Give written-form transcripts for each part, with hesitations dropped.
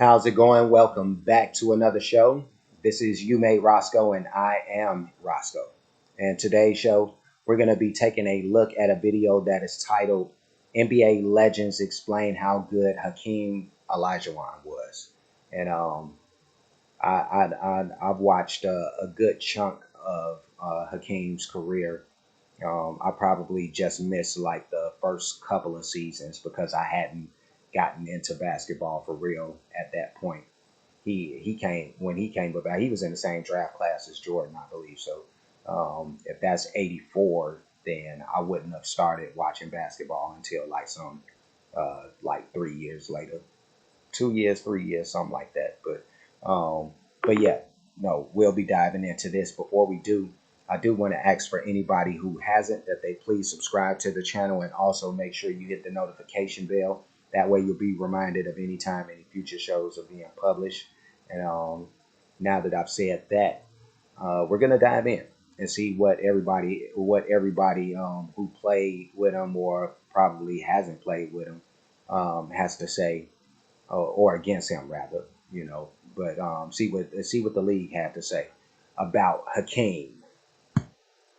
How's it going? Welcome back to another show. This is You Made Roscoe, and I am Roscoe. And today's show, we're going to be taking a look at a video that is titled NBA Legends Explain How Good Hakeem Olajuwon Was. And I've watched a good chunk of Hakeem's career. I probably just missed like the first couple of seasons because I hadn't gotten into basketball for real at that point. He came about. He was in the same draft class as Jordan, I believe. So if that's '84, then I wouldn't have started watching basketball until like 3 years later, 2 years, 3 years, something like that. But yeah, no, we'll be diving into this. Before we do, I do want to ask for anybody who hasn't that they please subscribe to the channel and also make sure you hit the notification bell. That way you'll be reminded of any time any future shows are being published. And now that I've said that, we're gonna dive in and see what everybody who played with him or probably hasn't played with him has to say, or against him rather, But see what the league had to say about Hakeem.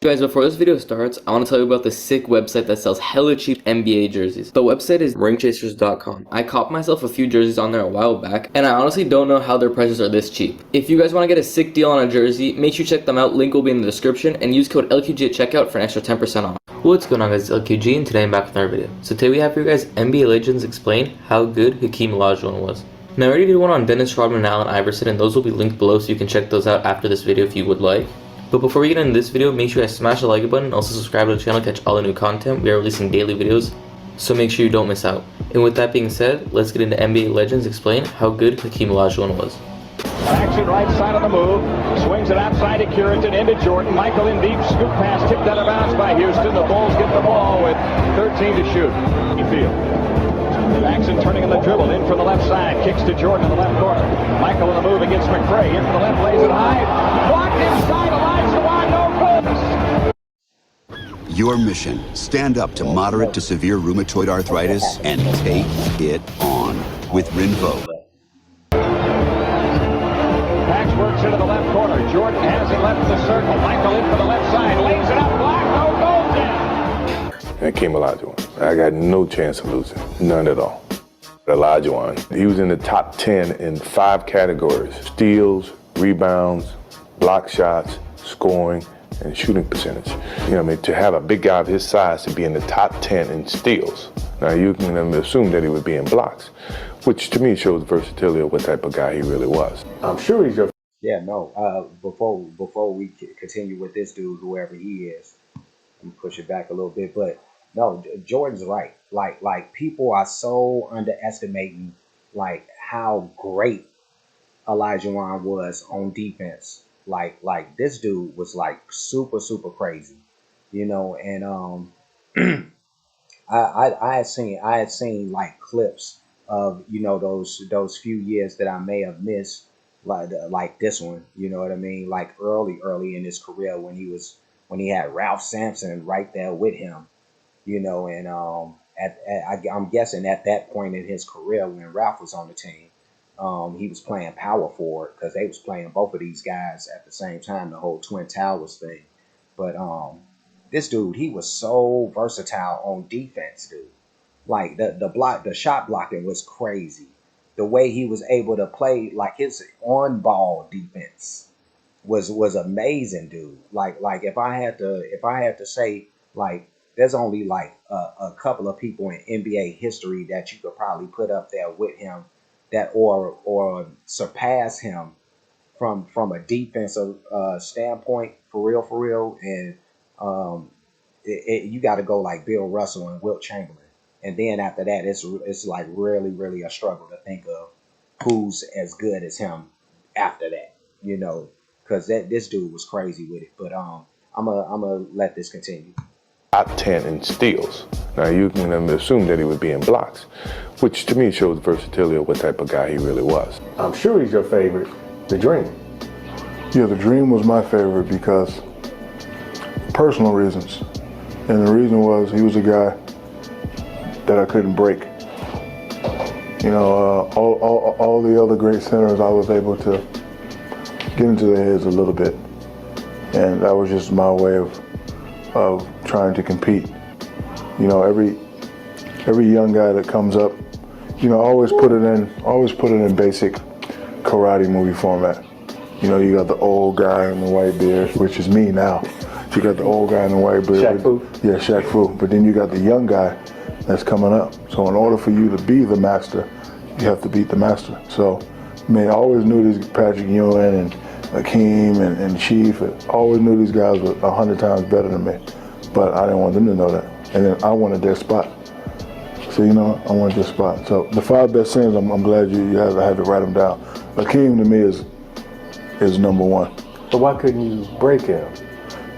Guys, before this video starts, I want to tell you about the sick website that sells hella cheap NBA jerseys. The website is ringchasers.com. I copped myself a few jerseys on there a while back, and I honestly don't know how their prices are this cheap. If you guys want to get a sick deal on a jersey, make sure you check them out. Link will be in the description, and use code LQG at checkout for an extra 10% off. What's going on, guys? It's LQG, and today I'm back with another video. So today we have for you guys NBA Legends Explain How Good Hakeem Olajuwon Was. Now I already did one on Dennis Rodman and Allen Iverson, and those will be linked below so you can check those out after this video if you would like. But before we get into this video, make sure you guys smash the like button and also subscribe to the channel to catch all the new content. We are releasing daily videos, so make sure you don't miss out. And with that being said, let's get into NBA Legends Explain How Good Hakeem Olajuwon Was. Action right side of the move. Swings it outside to Currington into Jordan. Michael in deep. Scoop pass tipped out of bounds by Houston. The Bulls get the ball with 13 to shoot. Field. Jackson turning in the dribble. In from the left side. Kicks to Jordan in the left corner. Michael in the move against McRae. In from the left. Lays it high. Blocked inside. Olajuwon. No goals. Your mission, stand up to moderate to severe rheumatoid arthritis and take it on with Rinvo. Pax works into the left corner. Jordan has it left in the circle. Michael in for the left side. Lays it up. Blocked. No goals in. Hakeem Olajuwon. I got no chance of losing. None at all. Olajuwon, he was in the top 10 in 5 categories: steals, rebounds, block shots, scoring, and shooting percentage. To have a big guy of his size to be in the top 10 in steals. Now you can assume that he would be in blocks, which to me shows the versatility of what type of guy he really was. I'm sure he's your... Yeah, no. Before we continue with this dude, whoever he is, I'm gonna push it back a little bit, but no, Jordan's right. Like people are so underestimating like how great Olajuwon was on defense. Like this dude was like super crazy, and I had seen like clips of those few years that I may have missed, like this one, you know what I mean, like early in his career when he had Ralph Sampson right there with him, and I'm guessing at that point in his career when Ralph was on the team, he was playing power forward because they was playing both of these guys at the same time, the whole Twin Towers thing. But this dude, he was so versatile on defense, dude. Like the shot blocking was crazy. The way he was able to play, like his on-ball defense was amazing, dude. Like if I had to say, like, there's only like a couple of people in NBA history that you could probably put up there with him that or surpass him from a defensive standpoint for real, and you got to go like Bill Russell and Wilt Chamberlain, and then after that it's like really a struggle to think of who's as good as him after that, because this dude was crazy with it. But I'm gonna let this continue. Top 10 in steals. Now you can assume that he would be in blocks, which to me shows the versatility of what type of guy he really was. I'm sure he's your favorite, the Dream. Yeah, the Dream was my favorite because personal reasons. And the reason was he was a guy that I couldn't break. You know, all the other great centers, I was able to get into their heads a little bit, and that was just my way of trying to compete. You know, every young guy that comes up, you know, always put it in basic karate movie format. You know, you got the old guy in the white beard, which is me now. You got the old guy in the white beard. Shaq Fu. Yeah, Shaq Fu. But then you got the young guy that's coming up. So in order for you to be the master, you have to beat the master. So, I mean, I always knew these Patrick Ewing and Hakeem and Chief. I always knew these guys were 100 times better than me. But I didn't want them to know that. And then I wanted their spot. So, you know, I wanted their spot. So the 5 best sins, I'm glad you had to write them down. Hakeem to me is number 1. So why couldn't you break him?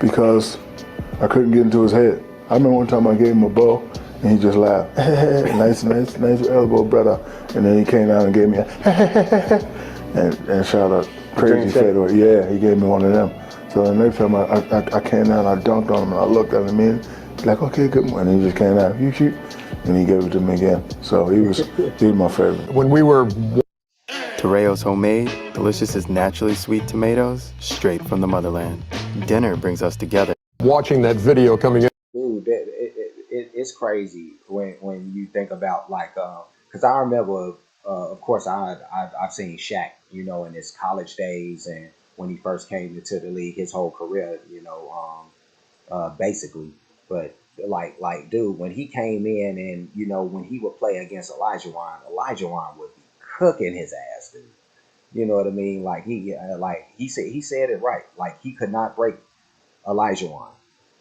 Because I couldn't get into his head. I remember one time I gave him a bow and he just laughed. nice elbow, brother. And then he came down and gave me a and shot a crazy fadeaway. Yeah, he gave me one of them. So the next time I came down, I dunked on him and I looked at him and like, okay, good one. And he just came down, you shoot. And he gave it to me again. So he was my favorite. When we were Torreo's homemade, delicious as naturally sweet tomatoes, straight from the motherland. Dinner brings us together. watching that video coming in. Dude, it's crazy when you think about like, because I remember, of course, I've seen Shaq, you know, in his college days and when he first came into the league, his whole career, you know, basically. But like, dude, when he came in and, you know, when he would play against Olajuwon would be cooking his ass, dude. You know what I mean? Like he said it right. Like he could not break Olajuwon,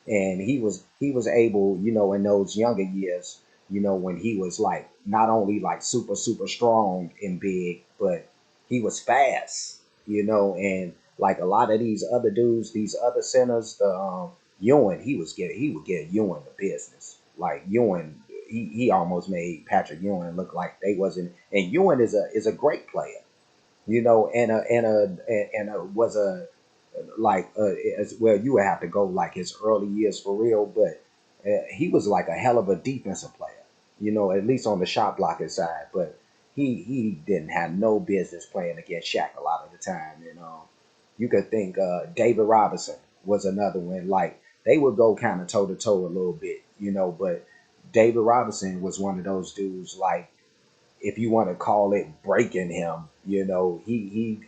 and he was able, you know, in those younger years, you know, when he was like not only like super strong and big, but he was fast, you know, and like a lot of these other dudes, these other centers, the Ewing, he would get Ewing the business. Like Ewing, he almost made Patrick Ewing look like they wasn't. And Ewing is a great player, you know, was a like as well. You would have to go like his early years for real, but he was like a hell of a defensive player, you know, at least on the shot blocking side. But he didn't have no business playing against Shaq a lot of the time. And you could think David Robinson was another one. Like they would go kind of toe to toe a little bit, you know. But David Robinson was one of those dudes, like, if you want to call it breaking him, you know, he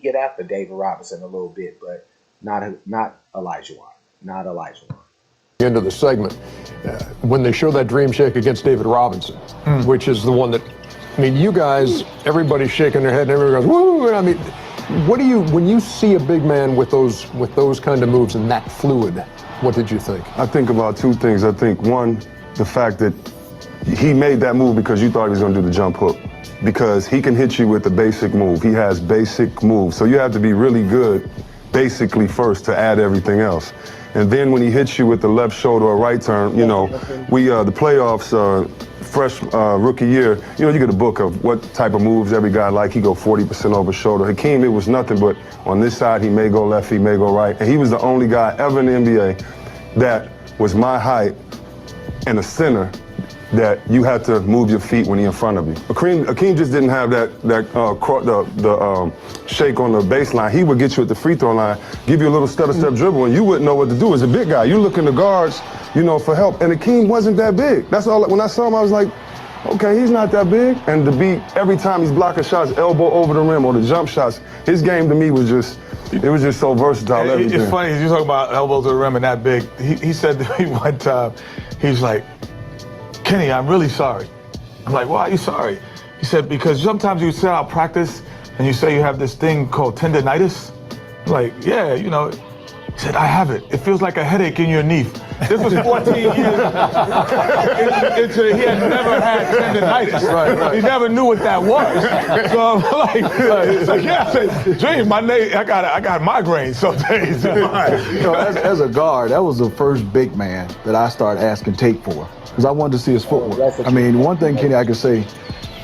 get after David Robinson a little bit, but not Olajuwon, not Olajuwon. End of the segment, when they show that dream shake against David Robinson, which is the one that, I mean, you guys, everybody's shaking their head and everybody goes, woo! I mean, what do you, when you see a big man with those kind of moves and that fluid, what did you think? I think about two things. I think one, the fact that he made that move because you thought he was going to do the jump hook, because he can hit you with the basic move. He has basic moves. So you have to be really good basically first to add everything else. And then when he hits you with the left shoulder or right turn, you know, the playoffs, fresh rookie year, you know, you get a book of what type of moves every guy like. He go 40% over shoulder. Hakeem, it was nothing but on this side, he may go left, he may go right. And he was the only guy ever in the NBA that was my height and a center that you had to move your feet when he's in front of you. Hakeem just didn't have the shake on the baseline. He would get you at the free throw line, give you a little stutter step dribble, and you wouldn't know what to do as a big guy. You look in the guards, you know, for help. And Hakeem wasn't that big. That's all. When I saw him, I was like, okay, he's not that big. And to be every time he's blocking shots, elbow over the rim or the jump shots, his game to me was just. It was just so versatile. Everything. It's funny, you talk about elbows to the rim and that big. He said to me one time, he's like, Kenny, I'm really sorry. I'm like, why are you sorry? He said, because sometimes you sit out practice and you say you have this thing called tendonitis. I'm like, yeah, you know. He said, I have it. It feels like a headache in your knee. This was 14 years into he had never had tendonitis. Right. He never knew what that was. So I'm like yeah, I said, Dream, my knee, I got migraines some days. You know, as a guard, that was the first big man that I started asking tape for, because I wanted to see his footwork. I mean, one thing, Kenny, I could say,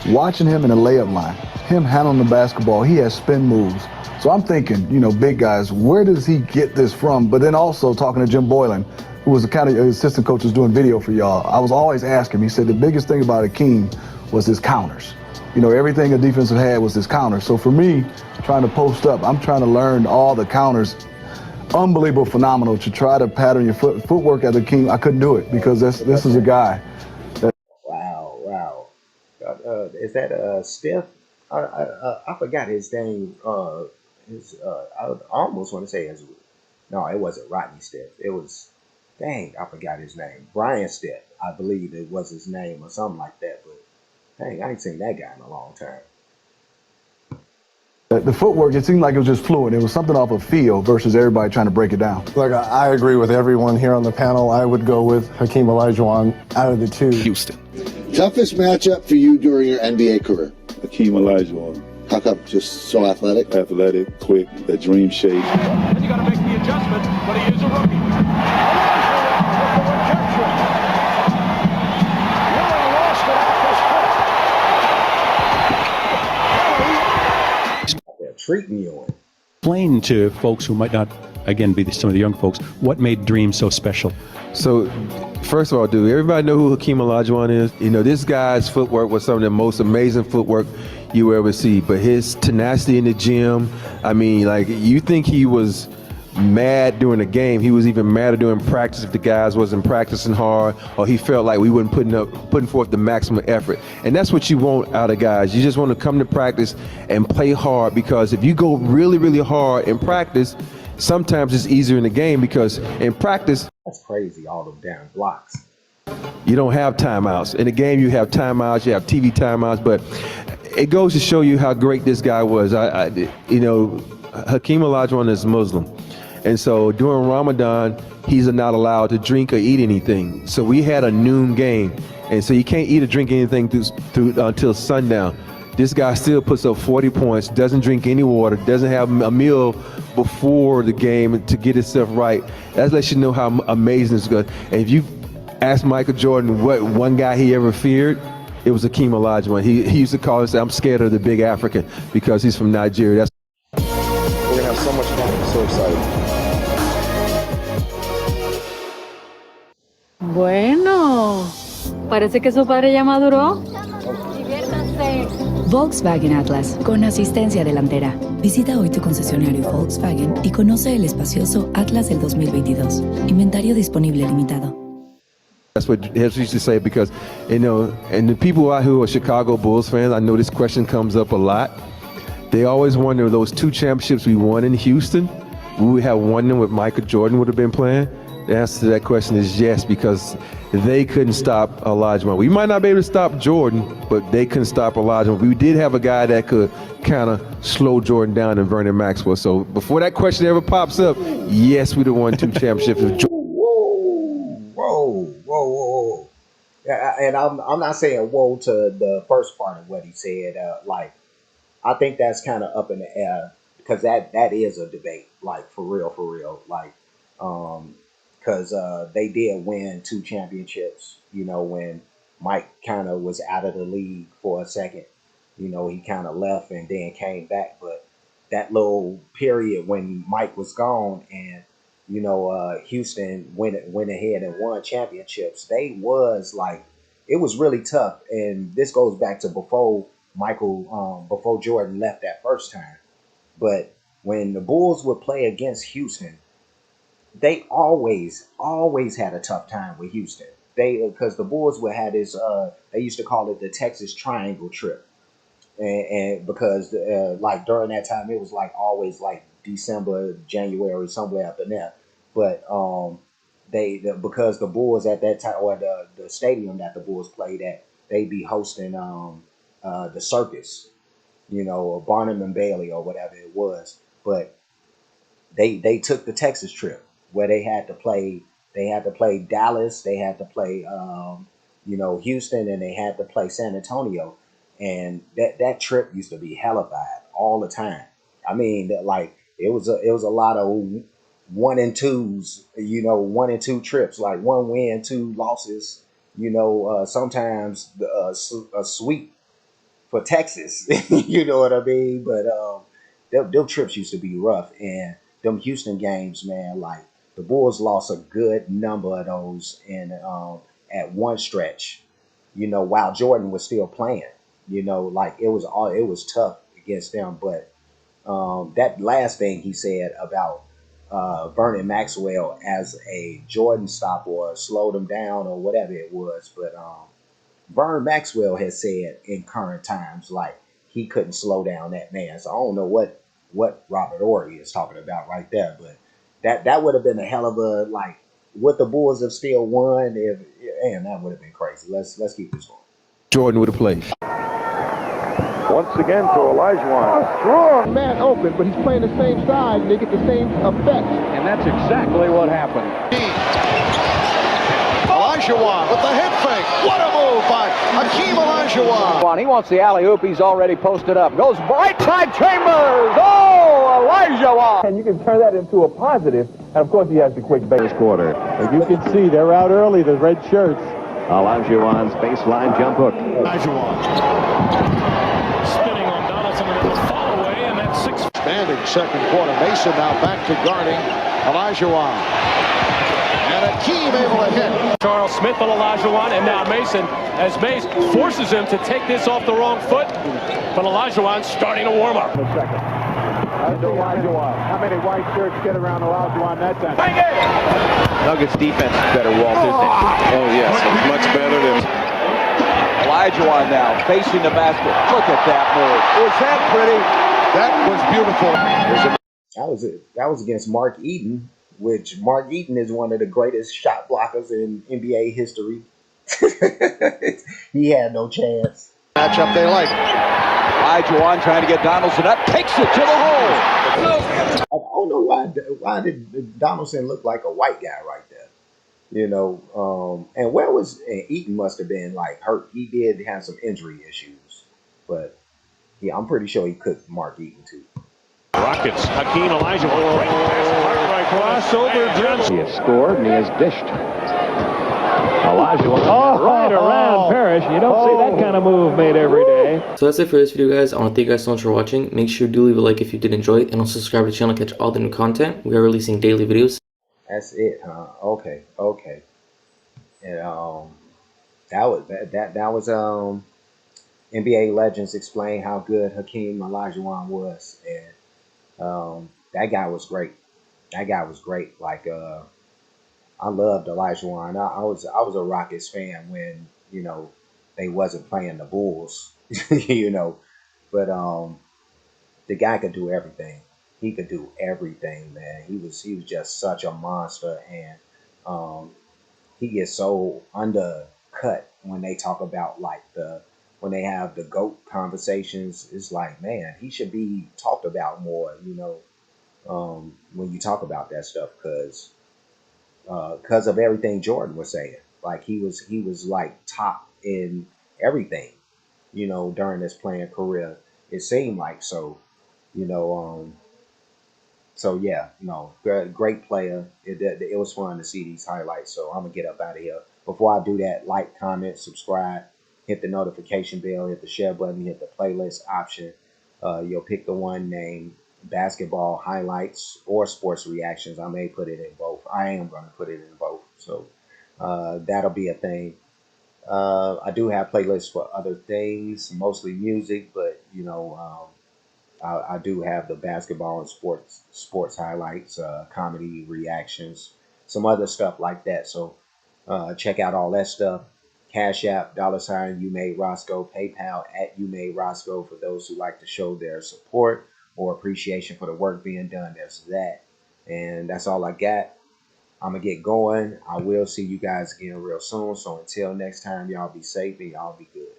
watching him in the layup line, him handling the basketball, he has spin moves. So I'm thinking, you know, big guys, where does he get this from? But then also talking to Jim Boylan, who was the kind of assistant coach was doing video for y'all, I was always asking him, he said the biggest thing about Hakeem was his counters. You know, everything a defensive had was this counter. So for me, trying to post up, I'm trying to learn all the counters. Unbelievable, phenomenal to try to pattern your footwork as a king. I couldn't do it because this is a guy. Wow. Is that Steph? I forgot his name. I almost want to say his. No, it wasn't Rodney Steph. It was, dang, I forgot his name. Brian Steph, I believe it was his name or something like that. But dang, I ain't seen that guy in a long time. The footwork, it seemed like it was just fluid. It was something off of feel versus everybody trying to break it down. Look, I agree with everyone here on the panel. I would go with Hakeem Olajuwon out of the two. Houston. Toughest matchup for you during your NBA career? Hakeem Olajuwon. How come? Just so athletic? Athletic, quick, that dream shape. And you got to make the adjustment, but he is a rookie. Olajuwon with the rejection. Ewing lost it off his foot. They're treating you. Explain to folks who might not, again, be some of the young folks, what made Dream so special? So, first of all, dude, everybody know who Hakeem Olajuwon is? You know, this guy's footwork was some of the most amazing footwork you will ever see. But his tenacity in the gym, I mean, like, you think he was mad during the game. He was even madder during practice if the guys wasn't practicing hard, or he felt like we weren't putting forth the maximum effort. And that's what you want out of guys. You just want to come to practice and play hard, because if you go really, really hard in practice, sometimes it's easier in the game, because in practice, that's crazy, all them damn blocks. You don't have timeouts. In the game, you have timeouts, you have TV timeouts, but it goes to show you how great this guy was. You know, Hakeem Olajuwon is Muslim. And so during Ramadan, he's not allowed to drink or eat anything. So we had a noon game. And so you can't eat or drink anything until sundown. This guy still puts up 40 points, doesn't drink any water, doesn't have a meal before the game to get himself right. That lets you know how amazing it's good. And if you ask Michael Jordan what one guy he ever feared, it was Hakeem Olajuwon. He used to call and say, "I'm scared of the big African," because he's from Nigeria. We're gonna have so much fun. I'm so excited. Bueno, parece que su padre ya maduró. Volkswagen Atlas, con asistencia delantera. Visita hoy tu concesionario Volkswagen y conoce el espacioso Atlas del 2022. Inventario disponible limitado. That's what he used to say, because, you know, and the people out who are Chicago Bulls fans, I know this question comes up a lot. They always wonder, those two championships we won in Houston, would we have won them with Michael Jordan would have been playing? The answer to that question is yes, because they couldn't stop Olajuwon. We might not be able to stop Jordan, but they couldn't stop Olajuwon. We did have a guy that could kind of slow Jordan down, in Vernon Maxwell. So before that question ever pops up, yes, we'd have won two championships with Jordan. Whoa. Yeah, and I'm not saying whoa to the first part of what he said. Like, I think that's kind of up in the air, because that is a debate, like, for real. Like, because they did win two championships, you know, when Mike kind of was out of the league for a second. You know, he kind of left and then came back. But that little period when Mike was gone and, you know, Houston went ahead and won championships, they was like, it was really tough. And this goes back to before before Jordan left that first time. But when the Bulls would play against Houston, they always had a tough time with Houston. Because the Bulls would have this, they used to call it the Texas Triangle trip. And because like during that time, it was like always like December, January, somewhere up in there. But because the Bulls at that time, or the stadium that the Bulls played at, they'd be hosting the Circus, you know, Barnum and Bailey or whatever it was. But they took the Texas trip, where they had to play Dallas, they had to play you know, Houston, and they had to play San Antonio. And that trip used to be hellified all the time. I mean, like, it was a lot of 1 and 2s, you know, 1 and 2 trips, like 1 win, 2 losses, you know, sometimes a sweep for Texas, you know what I mean? But them trips used to be rough. And them Houston games, man, like, the Bulls lost a good number of those in at one stretch, you know, while Jordan was still playing. You know, like it was tough against them. But that last thing he said about Vernon Maxwell as a Jordan stop or slowed him down or whatever it was. But Vern Maxwell has said in current times, like he couldn't slow down that man. So I don't know what Robert Ory is talking about right there, but that would have been a hell of a like. Would the Bulls have still won if? Man, that would have been crazy. Let's keep this going. Jordan would have played. Once again to Olajuwon. Strong man open, but he's playing the same side, and they get the same effect. And that's exactly what happened. Olajuwon with the hip fake. What a move by Hakeem Olajuwon. He wants the alley-oop. He's already posted up. Goes right side Chambers. Oh, Olajuwon. And you can turn that into a positive. And of course, he has the quick base quarter. As you can see, they're out early, the red shirts. Olajuwon's baseline jump hook. Olajuwon. Spinning on Donaldson and a fall away, and that's 6. Expanding second quarter. Mason now back to guarding Olajuwon. And Hakeem able to hit. Charles Smith on Olajuwon, and now Mason, as Mace forces him to take this off the wrong foot. But Olajuwon starting to warm up. Olajuwon. How many white shirts get around Olajuwon that time? Bang it! Nuggets defense is better, Walt, isn't it? Oh, yes. It's much better than... Olajuwon now facing the basket. Look at that move. Was that pretty? That was beautiful. That was against Mark Eaton, which Mark Eaton is one of the greatest shot blockers in NBA history. He had no chance. Matchup they like. Olajuwon trying to get Donaldson up. Takes it to the hole. I don't know why did Donaldson look like a white guy right there? You know, and where was Eaton must have been like hurt. He did have some injury issues, but yeah, I'm pretty sure he cooked Mark Eaton too. Rockets, Hakeem Olajuwon. Great pass, crossover dribble. He has scored and he has dished. Olajuwon right around Parrish. You don't see that kind of move made every day. So that's it for this video, guys. I want to thank you guys so much for watching. Make sure to leave a like if you did enjoy it, and also subscribe to the channel to catch all the new content. We are releasing daily videos. That's it, huh? Okay. And that was NBA Legends explain how good Hakeem Olajuwon was, and that guy was great. Like I loved Olajuwon. I was a Rockets fan when they wasn't playing the Bulls, but the guy could do everything. He could do everything, man. He was just such a monster, and he gets so undercut when they talk about like when they have the GOAT conversations. It's like, man, he should be talked about more, when you talk about that stuff, because of everything Jordan was saying. Like he was like top in everything, during his playing career. It seemed like so, So yeah, great player. It was fun to see these highlights. So I'm gonna get up out of here. Before I do that, like, comment, subscribe, hit the notification bell, hit the share button, hit the playlist option. You'll pick the one named basketball highlights or sports reactions. I may put it in both. I am gonna put it in both. So that'll be a thing. I do have playlists for other things, mostly music, but I do have the basketball and sports highlights, comedy reactions, some other stuff like that. So check out all that stuff. Cash App, $ You Made Roscoe, PayPal @ You Made Roscoe for those who like to show their support or appreciation for the work being done. There's that. And that's all I got. I'm going to get going. I will see you guys again real soon. So until next time, y'all be safe and y'all be good.